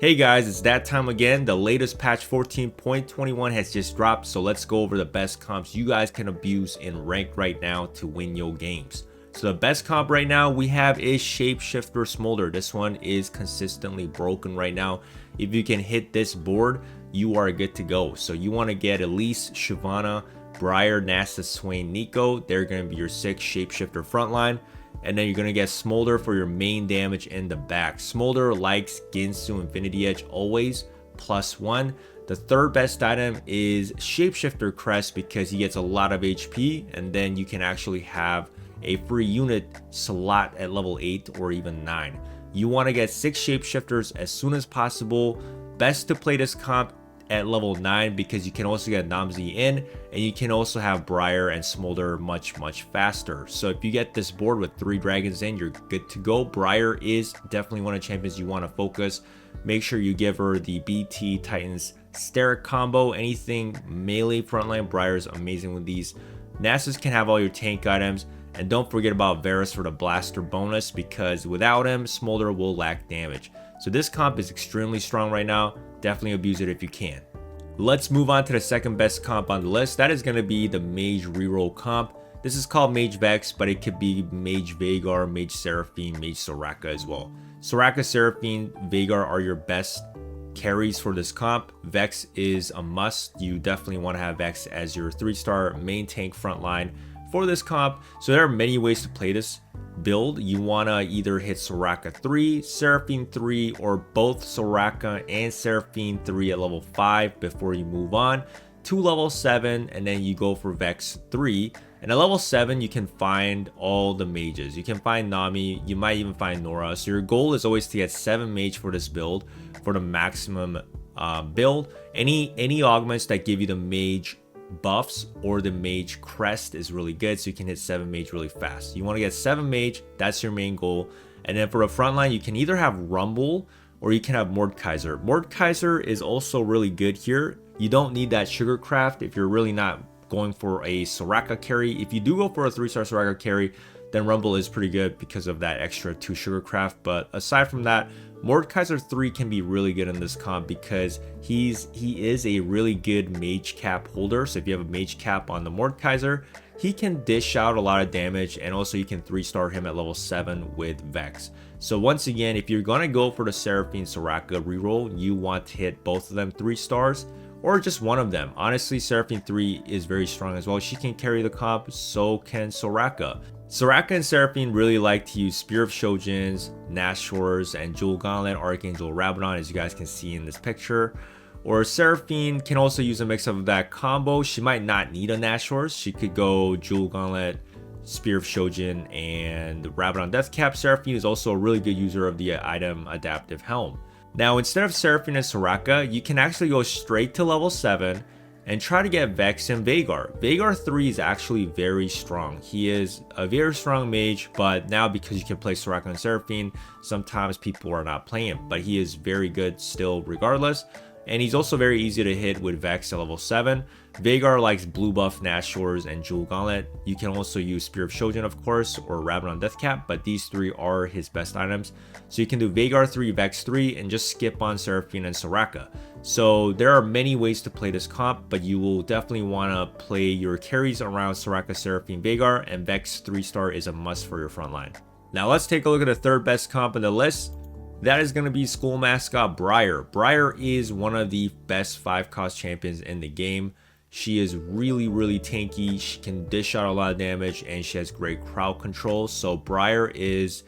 Hey guys, it's that time again. The latest patch 14.21 has just dropped, so let's go over the best comps you guys can abuse in ranked right now to win your games. So the best comp right now we have is Shapeshifter Smolder. This one is consistently broken right now. If you can hit this board, you are good to go. So you want to get Elise, Shyvana, Brier, Nasta, Swain, Nico. They're going to be your 6 Shapeshifter frontline. And then you're going to get Smolder for your main damage in the back. Smolder likes Ginsu Infinity Edge always, +1. The third best item is Shapeshifter Crest because he gets a lot of HP, and then you can actually have a free unit slot at level 8 or even 9. You want to get 6 Shapeshifters as soon as possible. Best to play this comp at level 9 because you can also get Namzi in, and you can also have Brier and Smolder much faster. So if you get this board with 3 dragons in, you're good to go. Brier is definitely one of the champions you want to focus. Make sure you give her the BT Titans Steric combo. Anything melee frontline, Brier is amazing with these. Nasus can have all your tank items, and don't forget about Varus for the blaster bonus because without him, Smolder will lack damage. So this comp is extremely strong right now. Definitely abuse it if you can. Let's move on to the second best comp on the list. That is going to be the Mage reroll comp. This is called Mage Vex, but it could be Mage Veigar, Mage Seraphine, Mage Soraka as well. Soraka, Seraphine, Veigar are your best carries for this comp. Vex is a must. You definitely want to have Vex as your 3-star main tank frontline for this comp. So there are many ways to play this build. You want to either hit Soraka 3, Seraphine 3, or both Soraka and Seraphine 3 at level 5 before you move on to level 7, and then you go for Vex 3. And at level 7 you can find all the mages. You can find Nami, you might even find Nora. So your goal is always to get 7 mage for this build for the maximum build. Any augments that give you the mage buffs or the mage crest is really good, so you can hit 7 mage really fast. You want to get 7 mage, that's your main goal. And then for a frontline, you can either have Rumble or you can have Mordekaiser. Mordekaiser is also really good here. You don't need that Sugarcraft if you're really not going for a Soraka carry. If you do go for a 3-star Soraka carry, then Rumble is pretty good because of that extra 2 Sugarcraft. But aside from that, Mordekaiser 3 can be really good in this comp because he is a really good mage cap holder. So if you have a mage cap on the Mordekaiser, he can dish out a lot of damage, and also you can 3-star him at level 7 with Vex. So once again, if you're gonna go for the Seraphine Soraka reroll, you want to hit both of them 3 stars or just one of them. Honestly, Seraphine 3 is very strong as well. She can carry the comp, so can Soraka. Soraka and Seraphine really like to use Spear of Shojins, Nashors, and Jewel Gauntlet, Archangel Rabadon, as you guys can see in this picture. Or Seraphine can also use a mix of that combo. She might not need a Nashors. She could go Jewel Gauntlet, Spear of Shojin, and Rabadon Deathcap. Seraphine is also a really good user of the item Adaptive Helm. Now, instead of Seraphine and Soraka, you can actually go straight to level 7 and try to get Vex and Veigar. Veigar 3 is actually very strong. He is a very strong mage, but now because you can play Soraka and Seraphine, sometimes people are not playing him, but he is very good still regardless. And he's also very easy to hit with Vex at level 7. Veigar likes blue buff, Nashors, and Jewel Gauntlet. You can also use Spear of Shojin, of course, or Rabadon Deathcap, but these 3 are his best items. So you can do Veigar 3, Vex 3, and just skip on Seraphine and Soraka. So there are many ways to play this comp, but you will definitely want to play your carries around Soraka, Seraphine, Veigar, and Vex 3-star is a must for your frontline. Now let's take a look at the third best comp on the list. That is going to be School Mascot Brier. Brier is one of the best 5-cost champions in the game. She is really tanky. She can dish out a lot of damage, and she has great crowd control. So Brier is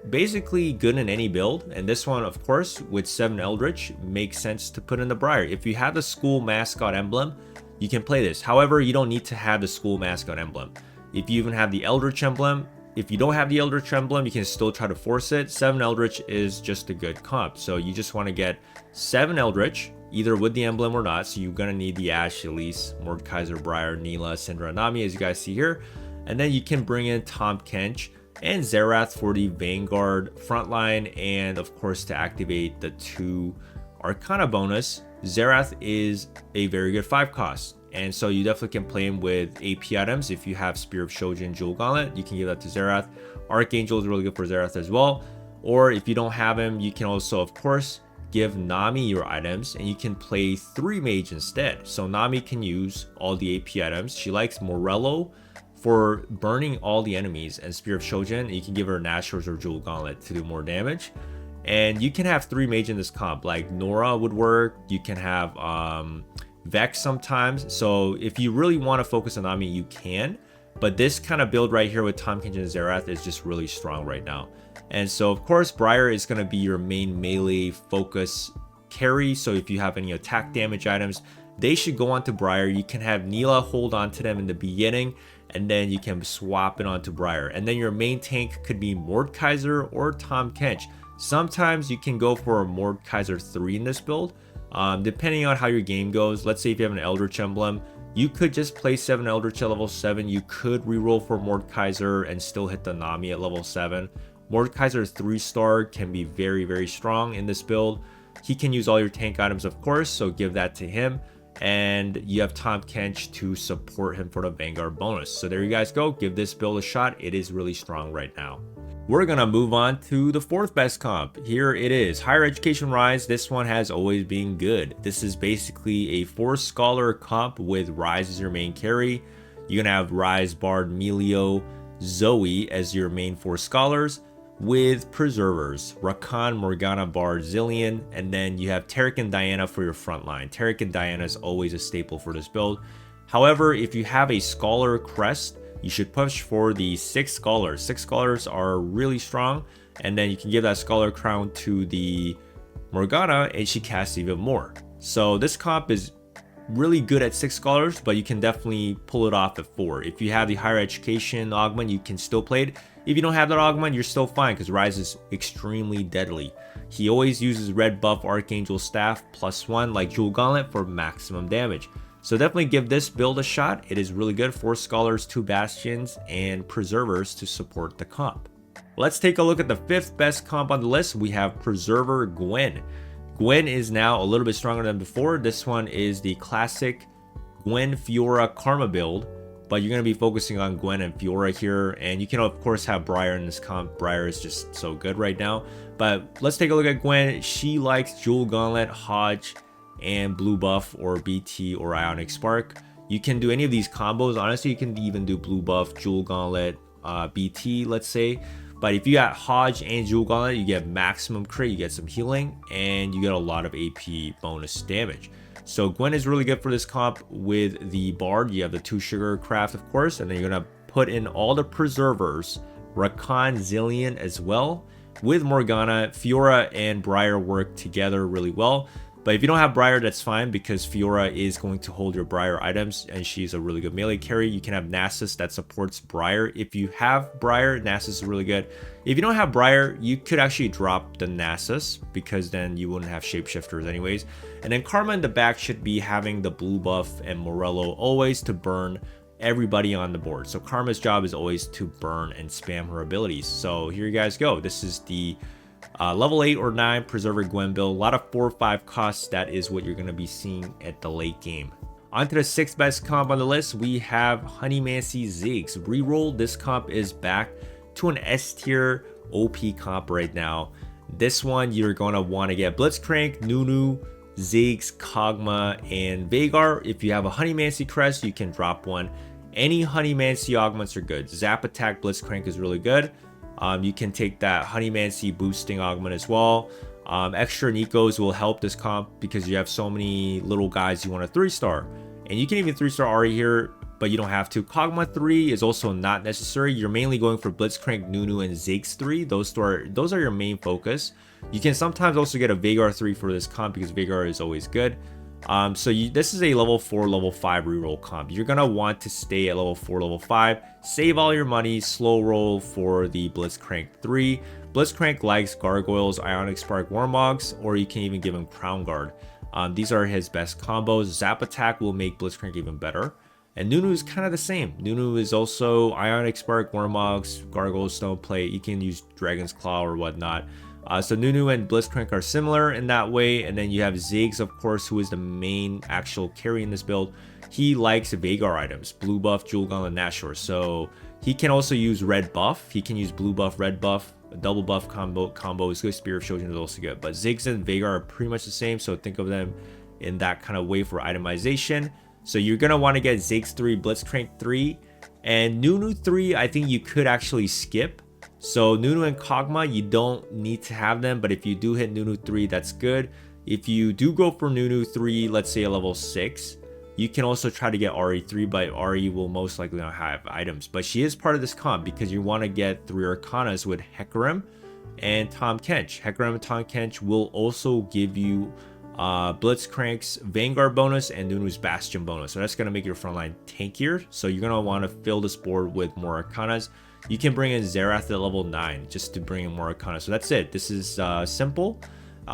basically good in any build, and this one, of course, with 7 Eldritch, makes sense to put in the Brier. If you have the School Mascot emblem, you can play this. However, you don't need to have the School Mascot emblem. If you even have the Eldritch emblem, if you don't have the Eldritch emblem, you can still try to force it. 7 Eldritch is just a good comp. So you just want to get 7 Eldritch, either with the emblem or not. So you're going to need the Ashe, Elise, Mordekaiser, Brier, Neela, Syndra, Nami, as you guys see here. And then you can bring in Tahm Kench and Xerath for the Vanguard frontline, and of course to activate the 2 Arcana bonus. Xerath is a very good 5-cost. And so you definitely can play him with AP items. If you have Spear of Shojin, Jewel Gauntlet, you can give that to Xerath. Archangel is really good for Xerath as well. Or if you don't have him, you can also, of course, give Nami your items and you can play 3 mage instead. So Nami can use all the AP items. She likes Morello for burning all the enemies, and Spear of Shojin. You can give her Nashor's or Jewel Gauntlet to do more damage. And you can have 3 mage in this comp, like Nora would work. You can have Vex sometimes. So if you really want to focus on Nami, you can. But this kind of build right here with Tahm Kench and Xerath is just really strong right now. And so of course Brier is going to be your main melee focus carry. So if you have any attack damage items, they should go onto Brier. You can have Neela hold on to them in the beginning, and then you can swap it onto Brier. And then your main tank could be Mordekaiser or Tahm Kench. Sometimes you can go for a Mordekaiser 3 in this build, depending on how your game goes. Let's say if you have an Eldritch Emblem, you could just play 7 Eldritch at level 7. You could reroll for Mordekaiser and still hit the Nami at level 7. Mordekaiser 3-star can be very, very strong in this build. He can use all your tank items, of course, so give that to him. And you have Tahm Kench to support him for the Vanguard bonus. So there you guys go. Give this build a shot. It is really strong right now. We're going to move on to the 4th best comp. Here it is. Higher Education Rise. This one has always been good. This is basically a 4-scholar comp with Rise as your main carry. You're going to have Rise, Bard, Melio, Zoe as your main 4 scholars, with Preservers, Rakan, Morgana, Bard, Zillion, and then you have Taric and Diana for your front line. Taric and Diana is always a staple for this build. However, if you have a Scholar crest, you should push for the 6 Scholars. 6 Scholars are really strong, and then you can give that Scholar crown to the Morgana, and she casts even more. So this comp is really good at 6 Scholars, but you can definitely pull it off at 4. If you have the Higher Education augment, you can still play it. If you don't have that augment, you're still fine because Rise is extremely deadly. He always uses red buff Archangel Staff +1 like Jewel Gauntlet for maximum damage. So definitely give this build a shot. It is really good. 4 Scholars, 2 Bastions, and Preservers to support the comp. Let's take a look at the 5th best comp on the list. We have Preserver Gwen. Gwen is now a little bit stronger than before. This one is the classic Gwen Fiora Karma build, but you're going to be focusing on Gwen and Fiora here. And you can of course have Brier in this comp. Brier is just so good right now. But let's take a look at Gwen. She likes Jewel Gauntlet, Hodge, and Blue Buff or BT or Ionic Spark. You can do any of these combos. Honestly, you can even do Blue Buff, Jewel Gauntlet, BT, let's say. But if you got Hodge and Jewel Gauntlet, you get maximum crit, you get some healing, and you get a lot of AP bonus damage. So Gwen is really good for this comp with the Bard. You have the 2 Sugar Craft, of course, and then you're going to put in all the Preservers, Rakan, Zillion as well. With Morgana, Fiora and Brier work together really well. But if you don't have Brier, that's fine because Fiora is going to hold your Brier items and she's a really good melee carry. You can have Nasus that supports Brier. If you have Brier, Nasus is really good. If you don't have Brier, you could actually drop the Nasus because then you wouldn't have shapeshifters anyways. And then Karma in the back should be having the blue buff and Morello always to burn everybody on the board. So Karma's job is always to burn and spam her abilities. So here you guys go. This is the level 8 or 9 Preserver Gwen build. A lot of 4 or 5 costs. That is what you're going to be seeing at the late game. On to the 6th best comp on the list, we have Honeymancy Ziggs. Reroll, this comp is back to an S tier OP comp right now. This one you're going to want to get Blitzcrank, Nunu, Ziggs, Kog'Maw, and Veigar. If you have a Honeymancy crest, you can drop one. Any Honeymancy augments are good. Zap Attack Blitzcrank is really good. You can take that Honeymancy boosting augment as well. Extra Nikos will help this comp because you have so many little guys you want a 3-star. And you can even 3-star Ahri here, but you don't have to. Kog'Maw 3 is also not necessary. You're mainly going for Blitzcrank, Nunu, and Ziggs 3. Those are your main focus. You can sometimes also get a Veigar 3 for this comp because Veigar is always good. This is a level 4, level 5 reroll comp. You're going to want to stay at level 4, level 5. Save all your money, slow roll for the Blitzcrank 3. Blitzcrank likes Gargoyles, Ionic Spark, Warmogs, or you can even give him Crown Guard. These are his best combos. Zap Attack will make Blitzcrank even better. And Nunu is kind of the same. Nunu is also Ionic Spark, Warmogs, Gargoyles, Stoneplate. You can use Dragon's Claw or whatnot. So Nunu and Blitzcrank are similar in that way. And then you have Ziggs, of course, who is the main actual carry in this build. He likes Veigar items, Blue Buff, Jewel Gauntlet, Nashor. So he can also use Red Buff. He can use Blue Buff, Red Buff A double buff combo is good. Spear of Shojin is also good. But Ziggs and Veigar are pretty much the same, so think of them in that kind of way for itemization. So you're going to want to get Ziggs 3, Blitzcrank 3, and Nunu 3, I think you could actually skip. So Nunu and Kog'Maw, you don't need to have them, but if you do hit Nunu 3, that's good. If you do go for Nunu 3, let's say a level 6, you can also try to get Ahri 3, but Ahri will most likely not have items. But she is part of this comp because you want to get 3 Arcanas with Hecarim and Tahm Kench. Hecarim and Tahm Kench will also give you Blitzcrank's Vanguard bonus and Nunu's Bastion bonus. So that's going to make your frontline tankier. So you're going to want to fill this board with more Arcanas. You can bring in Xerath at level 9 just to bring in more Arcana. So that's it. This is simple.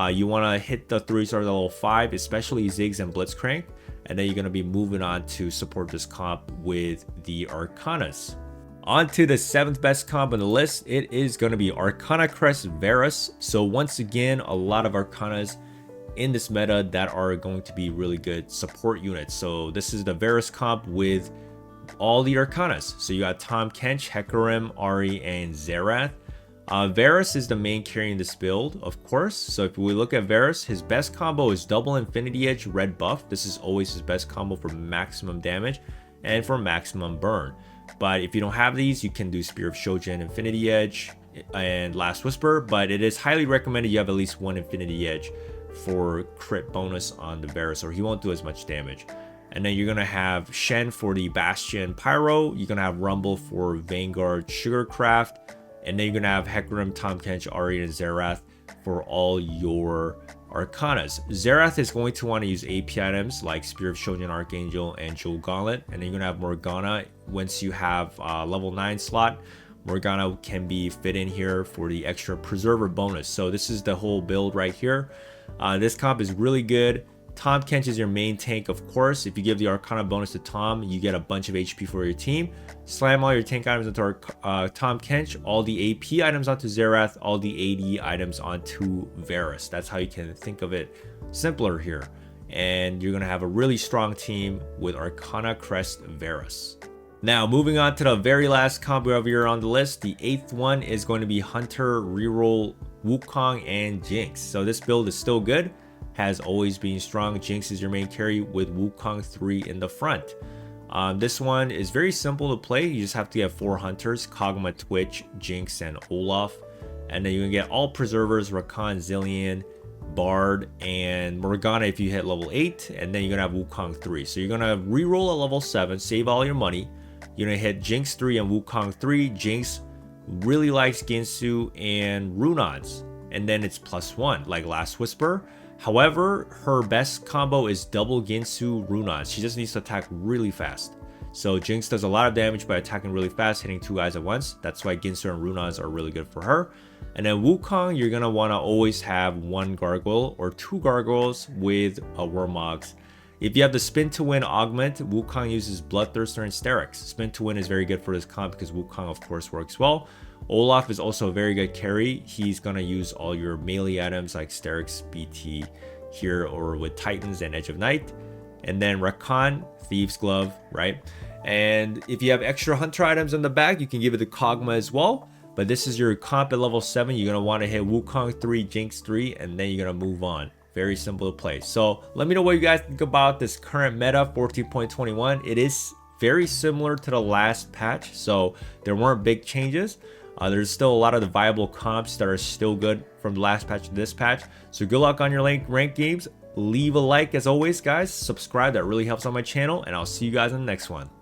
You want to hit the 3-star level 5, especially Ziggs and Blitzcrank. And then you're going to be moving on to support this comp with the Arcanas. On to the 7th best comp on the list. It is going to be Arcana Crest Varus. So once again, a lot of Arcanas in this meta that are going to be really good support units. So this is the Varus comp with all the Arcanas. So you got Tahm Kench, Hecarim, Ahri, and Xerath. Varus is the main carry in this build, of course. So if we look at Varus, his best combo is double Infinity Edge, red buff. This is always his best combo for maximum damage and for maximum burn. But if you don't have these, you can do Spear of Shojin, Infinity Edge, and Last Whisper. But it is highly recommended you have at least one Infinity Edge for crit bonus on the Varus, or he won't do as much damage. And then you're going to have Shen for the Bastion Pyro. You're going to have Rumble for Vanguard Sugarcraft. And then you're going to have Hecarim, Tahm Kench, Ahri, and Xerath for all your Arcanas. Xerath is going to want to use AP items like Spear of Shojin Archangel and Jewel Gauntlet. And then you're going to have Morgana once you have level 9 slot. Morgana can be fit in here for the extra Preserver bonus. So this is the whole build right here. This comp is really good. Tahm Kench is your main tank, of course. If you give the Arcana bonus to Tahm, you get a bunch of HP for your team. Slam all your tank items onto Tahm Kench, all the AP items onto Xerath, all the AD items onto Varus. That's how you can think of it simpler here. And you're going to have a really strong team with Arcana Crest Varus. Now, moving on to the very last combo over here on the list. The 8th one is going to be Hunter, Reroll, Wukong, and Jinx. So this build is still good. Has always been strong. Jinx is your main carry with Wukong 3 in the front. This one is very simple to play. You just have to get 4 Hunters, Kog'Maw, Twitch, Jinx, and Olaf. And then you can get all Preservers, Rakan, Zilean, Bard, and Morgana if you hit level 8. And then you're going to have Wukong 3. So you're going to reroll at level 7, save all your money. You're going to hit Jinx 3 and Wukong 3. Jinx really likes Ginsu and Runons. And then it's +1, like Last Whisper. However, her best combo is double Ginsu Runons. She just needs to attack really fast. So Jinx does a lot of damage by attacking really fast, hitting 2 guys at once. That's why Ginsu and Runons are really good for her. And then Wukong, you're going to want to always have 1 Gargoyle or 2 Gargoyles with a Wormogs. If you have the Spin to Win augment, Wukong uses Bloodthirster and Sterix. Spin to Win is very good for this comp because Wukong, of course, works well. Olaf is also a very good carry. He's going to use all your melee items like Sterix, BT here, or with Titans and Edge of Night. And then Rakan, Thieves Glove, right? And if you have extra Hunter items in the bag, you can give it to Kog'Maw as well. But this is your comp at level 7. You're going to want to hit Wukong 3, Jinx 3, and then you're going to move on. Very simple to play. So let me know what you guys think about this current meta 14.21. It is very similar to the last patch, so there weren't big changes. There's still a lot of the viable comps that are still good from the last patch to this patch. So good luck on your ranked games. Leave a like as always, guys. Subscribe. That really helps on my channel. And I'll see you guys in the next one.